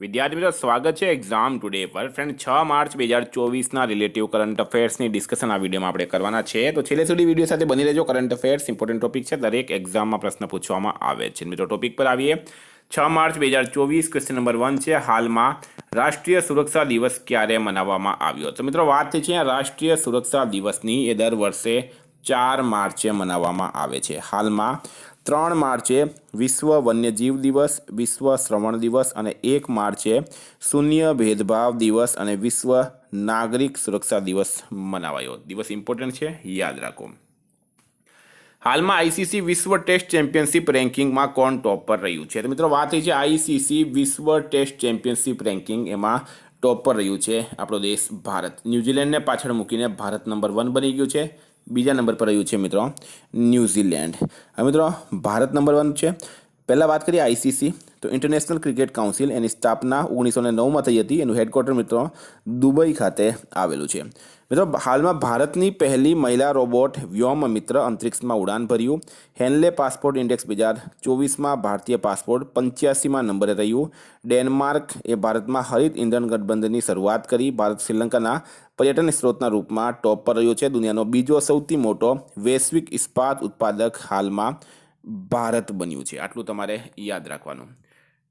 વિદ્યાર્થી મિત્રો સ્વાગત છે એક્ઝામ ટુડે પર ફ્રેન્ડ 6 માર્ચ 2024ના રિલેટિવ કરંટ અફેર્સની ડિસ્કશન આ વિડીયોમાં આપણે કરવાના છે તો છેલ્લે સુધી વિડીયો સાથે બની રહેજો. કરંટ અફેર્સ ઇમ્પોર્ટન્ટ ટોપિક છે, દરેક એક્ઝામમાં પ્રશ્ન પૂછવામાં આવે છે. મિત્રો ટોપિક પર આવીએ. 6 માર્ચ 2024 ક્વેશ્ચન નંબર 1 છે, હાલમાં રાષ્ટ્રીય સુરક્ષા દિવસ ક્યારે મનાવવામાં આવ્યો? તો મિત્રો વાત થઈ છે રાષ્ટ્રીય સુરક્ષા દિવસની, એ દર વર્ષે 4 માર્ચે મનાવવામાં આવે છે. હાલમાં 3 માર્ચે વિશ્વ વન્યજીવ દિવસ, વિશ્વ શ્રવણ દિવસ અને 1 માર્ચે શૂન્ય ભેદભાવ દિવસ અને વિશ્વ નાગરિક સુરક્ષા દિવસ મનાવાયો. દિવસ ઇમ્પોર્ટન્ટ છે, યાદ રાખો. હાલમાં આઈસીસી વિશ્વ ટેસ્ટ ચેમ્પિયનશિપ રેન્કિંગમાં કોણ ટોપ પર રહ્યું છે? તો મિત્રો વાત થઈ છે આઈસીસી વિશ્વ ટેસ્ટ ચેમ્પિયનશિપ રેન્કિંગ, એમાં ટોપ પર રહ્યું છે આપણો દેશ ભારત. ન્યૂઝીલેન્ડને પાછળ મૂકીને ભારત નંબર 1 બની ગયું છે. બીજા નંબર પર રહ્યું છે મિત્રો ન્યૂઝીલેન્ડ. હવે મિત્રો ભારત નંબર 1 છે. પહેલાં વાત કરીએ આઈસીસી, તો ઇન્ટરનેશનલ ક્રિકેટ કાઉન્સિલ, એની સ્થાપના 1909માં થઈ હતી. એનું હેડક્વાર્ટર મિત્રો દુબઈ ખાતે આવેલું છે. મિત્રો હાલમાં ભારતની પહેલી મહિલા રોબોટ વ્યોમમિત્ર અંતરિક્ષમાં ઉડાન ભર્યું. હેનલે પાસપોર્ટ ઇન્ડેક્સ 2024માં ભારતીય પાસપોર્ટ 85મા નંબરે રહ્યું. ડેનમાર્ક એ ભારતમાં હરિત ઇંધણ ગઠબંધનની શરૂઆત કરી. ભારત શ્રીલંકાના પર્યટન સ્ત્રોતના રૂપમાં ટોપ પર રહ્યો છે. દુનિયાનો બીજો સૌથી મોટો વૈશ્વિક ઇસ્પાત ઉત્પાદક હાલમાં ભારત બન્યું છે. આટલું તમારે યાદ રાખવાનું.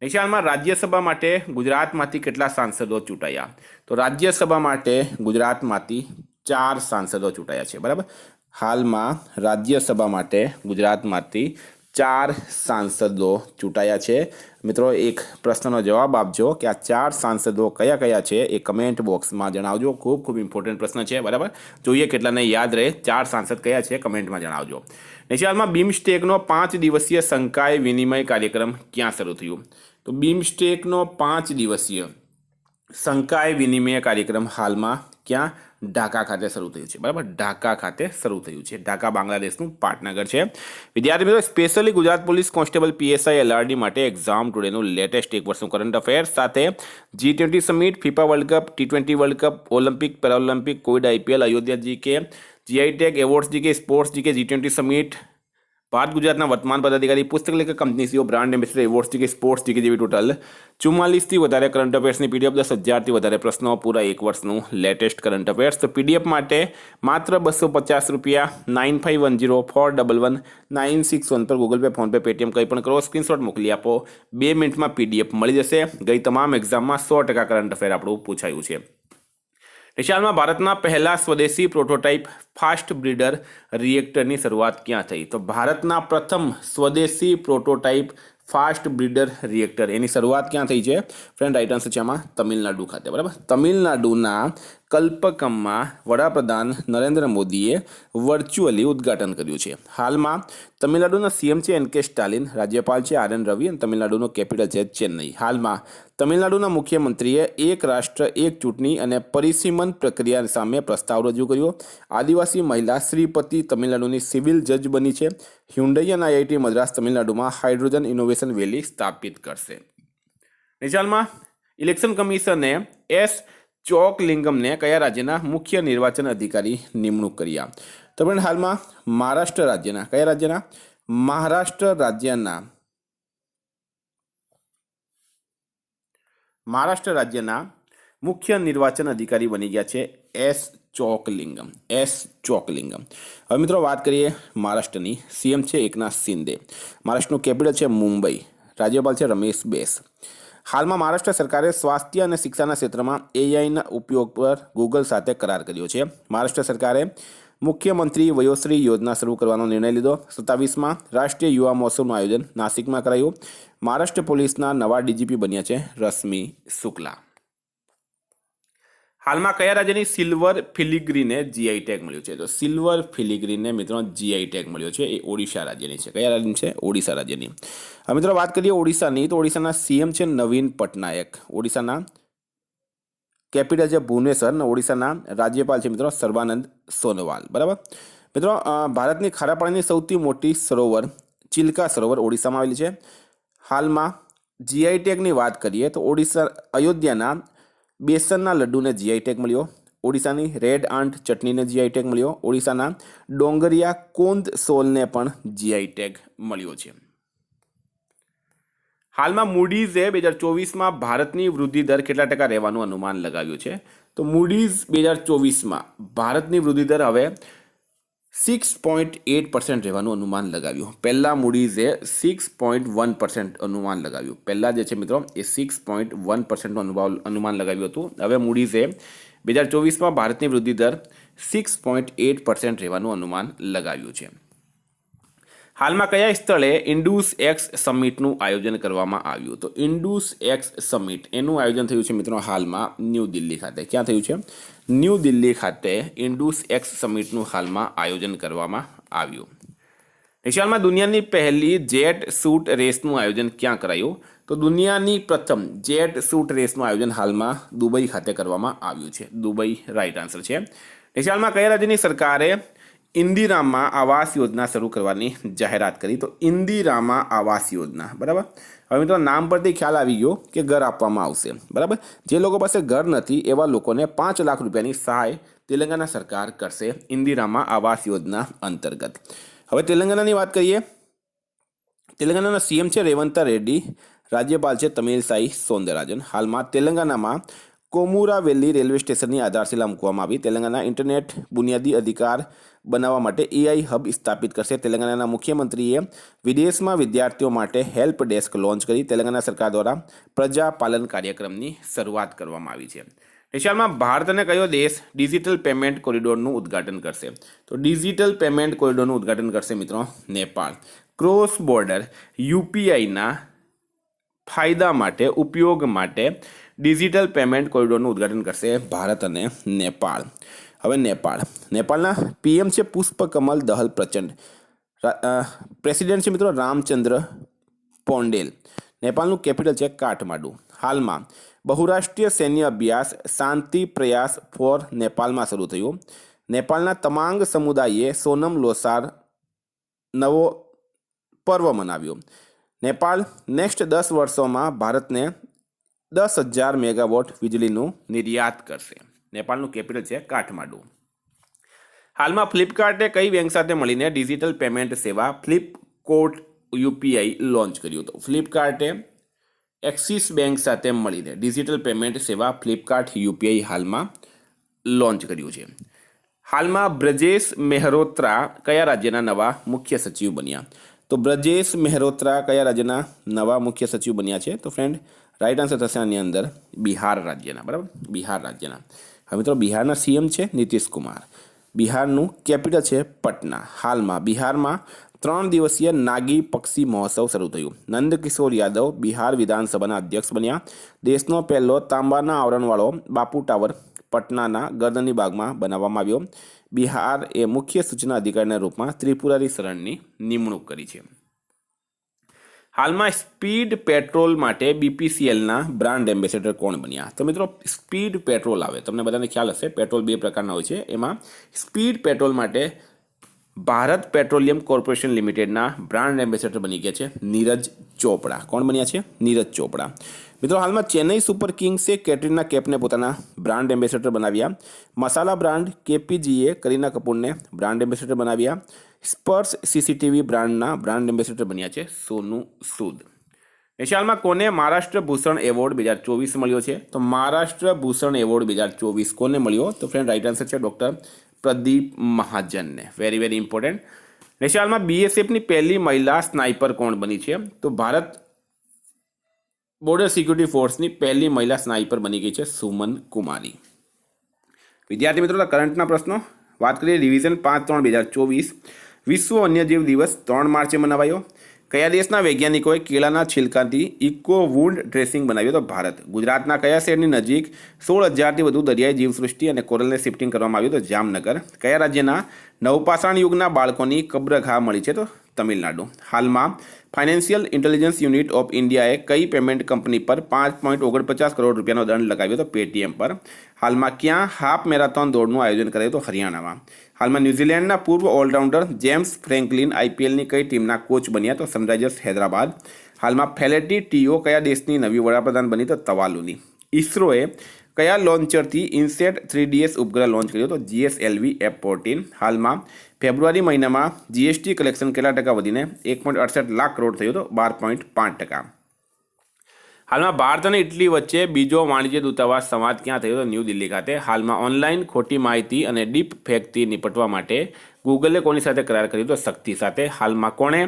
નિશાનમાં રાજ્યસભા માટે ગુજરાતમાંથી કેટલા સાંસદો ચૂંટાયા? તો રાજ્યસભા માટે ગુજરાતમાંથી 4 સાંસદો ચૂંટાયા છે. બરાબર, હાલમાં રાજ્યસભા માટે ગુજરાતમાંથી 4 સાંસદો ચૂંટાયા છે. મિત્રો એક પ્રશ્નનો જવાબ આપજો કે આ 4 સાંસદો કયા કયા છે, એ કમેન્ટ બોક્સમાં જણાવજો. ખૂબ ખૂબ ઇમ્પોર્ટન્ટ પ્રશ્ન છે. બરાબર, જોઈએ કેટલાને યાદ રહે. 4 સાંસદ કયા છે, કમેન્ટમાં જણાવજો. નિશાળમાં બીમસ્ટેકનો 5 દિવસીય સંકાય વિનિમય કાર્યક્રમ ક્યાં શરૂ થયું? તો બીમસ્ટેકનો 5 દિવસીય સંકાય વિનિમય કાર્યક્રમ હાલમાં ક્યાં? ઢાકા ખાતે શરૂ થયું છે. બરાબર, ઢાકા ખાતે શરૂ થયું છે. ઢાકા બાંગ્લાદેશનું પાટનગર છે. વિદ્યાર્થી મિત્રો specially Gujarat police constable PSI LRD માટે એક્ઝામ ટુડેનું લેટેસ્ટ 1 વર્ષનું કરંટ અફેર્સ સાથે G20 summit, FIFA World Cup, T20 World Cup, Olympic, paralympic, Covid IPL, Ayodhya GK, GI tag awards GK, sports GK, G20 summit, Bharat ગુજરાતના વર્તમાન પદાધિકારી, પુસ્તક લેખક, company CEO, brand ambassador, awards GK, sports GK જેવી total 44થી વધારે current અફેર્સની PDF, 10,000થી વધારે પ્રશ્નો, પૂરા 1 વર્ષનું લેટેસ્ટ કરંટ અફેર્સ. તો પીડીએફ માટે માત્ર 250 રૂપિયા, 9510411961 પર ગૂગલ પે, ફોનપે, પેટીએમ કંઈ પણ કરો, સ્ક્રીનશોટ મોકલી આપો. 2 મિનિટમાં પીડીએફ મળી જશે. ગઈ તમામ એક્ઝામમાં 100% કરંટ અફેર આપણું પૂછાયું છે. નિશાળમાં ભારતના પહેલા સ્વદેશી પ્રોટોટાઇપ ફાસ્ટ બ્રીડર રિએક્ટરની શરૂઆત ક્યાં થઈ? તો ભારતના પ્રથમ સ્વદેશી પ્રોટોટાઇપ ફાસ્ટ બ્રીડર રિએક્ટર એની શરૂઆત ક્યાં થઈ છે? ફ્રેન્ડ રાઇટ આન્સર છે આમાં તમિલનાડુ ખાતે. બરાબર, તમિલનાડુના કલ્પકમમાં વડાપ્રધાન નરેન્દ્ર મોદીએ વર્ચ્યુઅલી ઉદ્ઘાટન કર્યું છે. હાલમાં તમિલનાડુના સીએમ છે એનકે સ્ટાલિન, રાજ્યપાલ છે આર એન રવિ અને તમિલનાડુનું કેપિટલ છે ચેન્નઈ. હાલમાં તમિલનાડુના મુખ્યમંત્રીએ એક રાષ્ટ્ર એક ચૂંટણી અને પરિસીમન પ્રક્રિયા સામે પ્રસ્તાવ રજૂ કર્યો. આદિવાસી મહિલા શ્રીપતિ તમિલનાડુની સિવિલ જજ બની છે. હ્યુન્ડઈ અને આઈઆઈટી મદ્રાસ તમિલનાડુમાં હાઇડ્રોજન ઇનોવેશન વેલી સ્થાપિત કરશે. નિશાળમાં ઇલેક્શન કમિશને એસ ચોકલિંગમને કયા રાજ્યના મુખ્ય નિર્વાચન અધિકારી નિમણૂક કર્યા? તો પણ હાલમાં મહારાષ્ટ્ર રાજ્યના, કયા રાજ્યના? મહારાષ્ટ્ર રાજ્યના મુખ્ય નિર્વાચન અધિકારી બની ગયા છે એસ ચોકલિંગમ. હવે મિત્રો વાત કરીએ મહારાષ્ટ્રની. સીએમ છે એકનાથ શિંદે, મહારાષ્ટ્રનું કેપિટલ છે મુંબઈ, રાજ્યપાલ છે રમેશ બેસ. હાલમાં મહારાષ્ટ્ર સરકારે સ્વાસ્થ્ય અને શિક્ષાના ક્ષેત્રમાં એઆઈના ઉપયોગ પર ગૂગલ સાથે કરાર કર્યો છે. મહારાષ્ટ્ર સરકારે મુખ્યમંત્રી વયોશ્રી યોજના શરૂ કરવાનો નિર્ણય લીધો. 27માં રાષ્ટ્રીય યુવા મહોત્સવનું આયોજન નાસિકમાં કરાયું. મહારાષ્ટ્ર પોલીસના નવા ડીજીપી બન્યા છે રશ્મિ શુક્લા. હાલમાં કયા રાજ્યની સિલ્વર ફિલિગ્રીને જીઆઈ ટેગ મળ્યું છે? તો સિલ્વર ફિલિગ્રીને મિત્રો જીઆઈ ટેગ મળ્યો છે, એ ઓડિશા રાજ્યની છે. કયા રાજ્યની છે? ઓડિશા રાજ્યની. હવે મિત્રો વાત કરીએ ઓડિશાની, તો ઓડિશાના સીએમ છે નવીન પટનાયક, ઓડિશાના કેપિટલ છે ભુવનેશ્વર અને ઓડિશાના રાજ્યપાલ છે મિત્રો સર્બાનંદ સોનોવાલ. બરાબર મિત્રો, ભારતની ખારા પાણીની સૌથી મોટી સરોવર ચિલ્કા સરોવર ઓડિશામાં આવેલી છે. હાલમાં જીઆઈ ટેગની વાત કરીએ તો ઓડિશા અયોધ્યાના બેસનના લડ્ડુને જીઆઈ ટેગ મળ્યો. ઓડિશાની રેડ આંટ ચટણીને જીઆઈ ટેગ મળ્યો. ઓડિશાના ડોંગરિયા કોંદ સોલને પણ જીઆઈ ટેગ મળ્યો છે. હાલમાં મૂડીઝે 2024માં ભારતની વૃદ્ધિ દર કેટલા ટકા રહેવાનું અનુમાન લગાવ્યું છે? તો મૂડીઝ 2024માં ભારતની વૃદ્ધિ દર હવે 6.8% રહેવાનું અનુમાન લગાવ્યું. પહેલાં મૂડીઝે 6.1% અનુમાન લગાવ્યું. પહેલાં જે છે મિત્રો એ 6.1% અનુમાન લગાવ્યું હતું. હવે મૂડીઝે 2024માં ભારતની વૃદ્ધિ દર 6.8% રહેવાનું અનુમાન લગાવ્યું છે. હાલમાં કયા સ્થળે ઇન્ડુસ એક્સ સમિટનું આયોજન કરવામાં આવ્યું? તો ઇન્ડુસ એક્સ સમિટ એનું આયોજન થયું છે મિત્રો હાલમાં ન્યૂ દિલ્હી ખાતે. ક્યાં થયું છે? ન્યૂ દિલ્હી ખાતે ઇન્ડુસ એક્સ સમિટનું હાલમાં આયોજન કરવામાં આવ્યું. હાલમાં દુનિયાની પહેલી જેટ શૂટ રેસનું આયોજન ક્યાં કરાયું? તો દુનિયાની પ્રથમ જેટ શૂટ રેસનું આયોજન હાલમાં દુબઈ ખાતે કરવામાં આવ્યું છે. દુબઈ રાઈટ આન્સર છે. હાલમાં કયા રાજ્યની સરકારે ઇન્દિરામાં આવાસ યોજના શરૂ કરવાની જાહેરાત કરી? તો ઇન્દિરામાં આવાસ યોજના. બરાબર. હવે મિત્રો નામ પરથી ખ્યાલ આવી ગયો કે ઘર આપવામાં આવશે. બરાબર. જે લોકો પાસે ઘર નથી એવા લોકોને 5 લાખ રૂપિયાની સહાય તેલંગાના સરકાર કરશે ઇન્દિરામાં આવાસ યોજના અંતર્ગત. હવે તેલંગાનાની વાત કરીએ. તેલંગાનાના સીએમ છે રેવંત રેડ્ડી, રાજ્યપાલ છે તમિલસાઈ સૌંદરરાજન. હાલમાં તેલંગાનામાં કોમુરાવેલી રેલવે સ્ટેશનની આધારશિલા મૂકવામાં આવી. તેલંગાના ઇન્ટરનેટ બુનિયાદી અધિકાર બનાવવા માટે એઆઈ હબ સ્થાપિત કરશે. તેલંગાનાના મુખ્યમંત્રીએ વિદેશમાં વિદ્યાર્થીઓ માટે હેલ્પ ડેસ્ક લોન્ચ કરી. તેલંગાના સરકાર દ્વારા પ્રજા પાલન કાર્યક્રમની શરૂઆત કરવામાં આવી છે. હાલમાં ભારત અને કયો દેશ ડિજિટલ પેમેન્ટ કોરિડોરનું ઉદ્ઘાટન કરશે? તો ડિજિટલ પેમેન્ટ કોરિડોરનું ઉદ્ઘાટન કરશે મિત્રો નેપાળ. ક્રોસ બોર્ડર યુપીઆઈના ફાયદા માટે ઉપયોગ માટે ડિજિટલ પેમેન્ટ કોરિડોરનું ઉદ્ઘાટન કરશે ભારત અને નેપાળ. હવે નેપાળના પીએમ છે પુષ્પકમલ દહલ પ્રચંડ. પ્રેસિડેન્ટ છે મિત્રો રામચંદ્ર પોંડેલ. નેપાળનું કેપિટલ છે કાઠમાડું. હાલમાં બહુરાષ્ટ્રીય સૈન્ય અભ્યાસ શાંતિ પ્રયાસ ફોર નેપાળમાં શરૂ થયું. નેપાળના તમાંગ સમુદાયે સોનમ લોસાર નવો પર્વ મનાવ્યો. નેપાળ નેક્સ્ટ 10 વર્ષોમાં ભારતને 10,000 મેગાવોટ વીજળીનું નિર્યાત કરશે. નેપાળનું કેપિટલ છે કાઠમાડું. હાલમાં ફ્લિપકાર્ટે કઈ બેંક સાથે મળીને ડિજિટલ પેમેન્ટ સેવા ફ્લિપકોટ યુપીઆઈ લોન્ચ કર્યું હતું? ફ્લિપકાર્ટે એક્સિસ બેંક સાથે મળીને ડિજિટલ પેમેન્ટ સેવા ફ્લિપકાર્ટ યુપીઆઈ હાલમાં લોન્ચ કર્યું છે. હાલમાં બ્રજેશ મેહરોત્રા કયા રાજ્યના નવા મુખ્ય સચિવ બન્યા? તો બ્રજેશ મેહરોત્રા કયા રાજ્યના નવા મુખ્ય સચિવ બન્યા છે? તો ફ્રેન્ડ રાઈટ આન્સર થશે આની અંદર બિહાર રાજ્યના. બરાબર, બિહાર રાજ્યના. હવે મિત્રો બિહારના સીએમ છે નીતિશ કુમાર. બિહારનું કેપિટલ છે પટના. હાલમાં બિહારમાં 3 દિવસીય નાગી પક્ષી મહોત્સવ શરૂ થયું. નંદકિશોર યાદવ બિહાર વિધાનસભાના અધ્યક્ષ બન્યા. દેશનો પહેલો તાંબાના આવરણવાળો બાપુ ટાવર પટનાના ગર્દની બાગમાં બનાવવામાં આવ્યો. બિહાર એ મુખ્ય સૂચના અધિકારીના રૂપમાં ત્રિપુરારી શરણની નિમણૂક કરી છે. હાલમાં સ્પીડ પેટ્રોલ માટે બીપીસીએલના બ્રાન્ડ એમ્બેસેડર કોણ બન્યા? તો મિત્રો સ્પીડ પેટ્રોલ આવે, તમને બધાને ખ્યાલ હશે પેટ્રોલ 2 પ્રકારના હોય છે. એમાં સ્પીડ પેટ્રોલ માટે ભારત પેટ્રોલિયમ કોર્પોરેશન લિમિટેડના બ્રાન્ડ એમ્બેસેડર બની ગયા છે નીરજ ચોપડા. કોણ બન્યા છે? નીરજ ચોપડા. મિત્રો હાલમાં ચેન્નઈ સુપર કિંગ્સે કેટરીના કૈફને પોતાના બ્રાન્ડ એમ્બેસેડર બનાવ્યા. મસાલા બ્રાન્ડ કેપીજીએ કરીના કપૂરને બ્રાન્ડ એમ્બેસેડર બનાવ્યા. સ્પર્શ સીસીટીવી બ્રાન્ડના બ્રાન્ડ એમ્બેસેડર બન્યા છે સોનુ સૂદ. હાલમાં કોને મહારાષ્ટ્ર ભૂષણ એવોર્ડ 2024 મળ્યો છે? તો મહારાષ્ટ્ર ભૂષણ એવોર્ડ 2024 કોને મળ્યો? તો ફ્રેન્ડ રાઈટ આન્સર છે ડૉક્ટર પ્રદીપ મહાજનને. Very very important. હાલમાં બીએસએફની પહેલી મહિલા સ્નાઇપર કોણ બની છે? તો ભારત બોર્ડર સિક્યુરિટી ફોર્સની પહેલી મહિલા સ્નાઇપર બની ગઈ છે સુમન કુમારી. વિદ્યાર્થી મિત્રો કરંટના પ્રશ્નો વાત કરીએ. રિવિઝન 5/3/2024 વિશ્વ વન્યજીવ દિવસ 3 માર્ચે મનાવાયો. કયા દેશના વૈજ્ઞાનિકોએ કેળાના છિલકાથી ઇકો વુન્ડ ડ્રેસિંગ બનાવ્યો? તો ભારત. ગુજરાતના કયા શહેરની નજીક 16,000થી વધુ દરિયાઈ જીવસૃષ્ટિ અને કોરલને શિફ્ટિંગ કરવામાં આવ્યું? તો જામનગર. કયા રાજ્યના નવપાષાણ યુગના બાળકોની કબ્રગાહ મળી છે? તો તમિલનાડુ. હાલમાં ફાઇનાન્શિયલ ઇન્ટેલિજન્સ યુનિટ ઓફ ઇન્ડિયાએ કઈ પેમેન્ટ કંપની પર 5.49 કરોડ રૂપિયાનો દંડ લગાવ્યો? તો પેટીએમ પર. હાલમાં ક્યાં હાફ મેરાથોન દોડનું આયોજન કરાયું? તો હરિયાણામાં. હાલમાં ન્યૂઝીલેન્ડના પૂર્વ ઓલરાઉન્ડર જેમ્સ ફ્રેન્કલિન આઈપીએલની કઈ ટીમના કોચ બન્યા? તો સનરાઇઝર્સ હૈદરાબાદ. હાલમાં ફેલેટી ટીઓ કયા દેશની નવી વડાપ્રધાન બની? તો તવાલુની. ઇસરોએ કયા લોન્ચરથી ઇન્સેટ 3DS ઉપગ્રહ લોન્ચ કર્યો? તો GSLV F-14. હાલમાં ફેબ્રુઆરી મહિનામાં જીએસટી કલેક્શન કેટલા ટકા વધીને 1.68 લાખ કરોડ થયું? તો 12.5%. હાલમાં ભારત અને ઇટલી વચ્ચે બીજો વાણિજ્ય દૂતાવાસ સંવાદ ક્યાં થયો? તો ન્યૂ દિલ્હી ખાતે. હાલમાં ઓનલાઈન ખોટી માહિતી અને ડીપ ફેકથી નિપટવા માટે ગૂગલે કોની સાથે કરાર કર્યો? તો શક્તિ સાથે. હાલમાં કોણે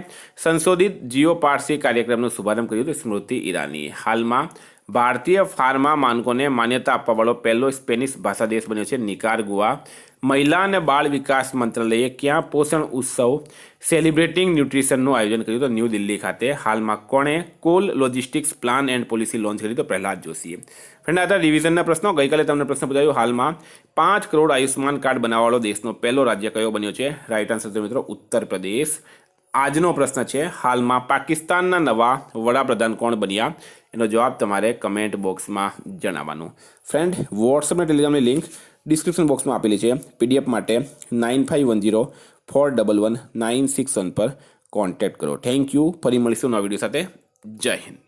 સંશોધિત જીઓ પારસી કાર્યક્રમનો શુભારંભ કર્યો? તો સ્મૃતિ ઈરાનીએ. હાલમાં ભારતીય ફાર્મા માનકોને માન્યતા આપવાવાળો પહેલો સ્પેનિશ ભાષા દેશ બન્યો છે નિકારાગુઆ. મહિલા અને બાળ વિકાસ મંત્રાલયે ક્યાં પોષણ ઉત્સવ સેલિબ્રેટિંગ ન્યુટ્રિશનનું આયોજન કર્યું? તો ન્યૂ દિલ્હી ખાતે. હાલમાં કોણે call logistics plan and policy launch કરી? તો પ્રહલાદ જોશીએ. ફ્રેન્ડ, આ હતા રિવિઝનના પ્રશ્નો. ગઈકાલે તમને પ્રશ્ન પૂછાયો, હાલમાં 5 કરોડ આયુષ્માન કાર્ડ બનાવવાવાળો દેશનો પહેલો રાજ્ય કયો બન્યો છે? રાઈટ આન્સર છે મિત્રો ઉત્તર પ્રદેશ. આજનો પ્રશ્ન છે, હાલમાં પાકિસ્તાનના નવા વડાપ્રધાન કોણ બન્યા? એનો જવાબ તમારે કમેન્ટ બોક્સમાં જણાવવાનું. ફ્રેન્ડ, વોટ્સઅપ અને ટેલિગ્રામની લિંક ડિસ્ક્રિપ્શન બોક્સમાં આપેલી છે. પીડીએફ માટે 9510411961 પર કોન્ટેક્ટ કરો. Thank you. ફરી મળીશું નવા વિડીયો સાથે. જય હિન્દ.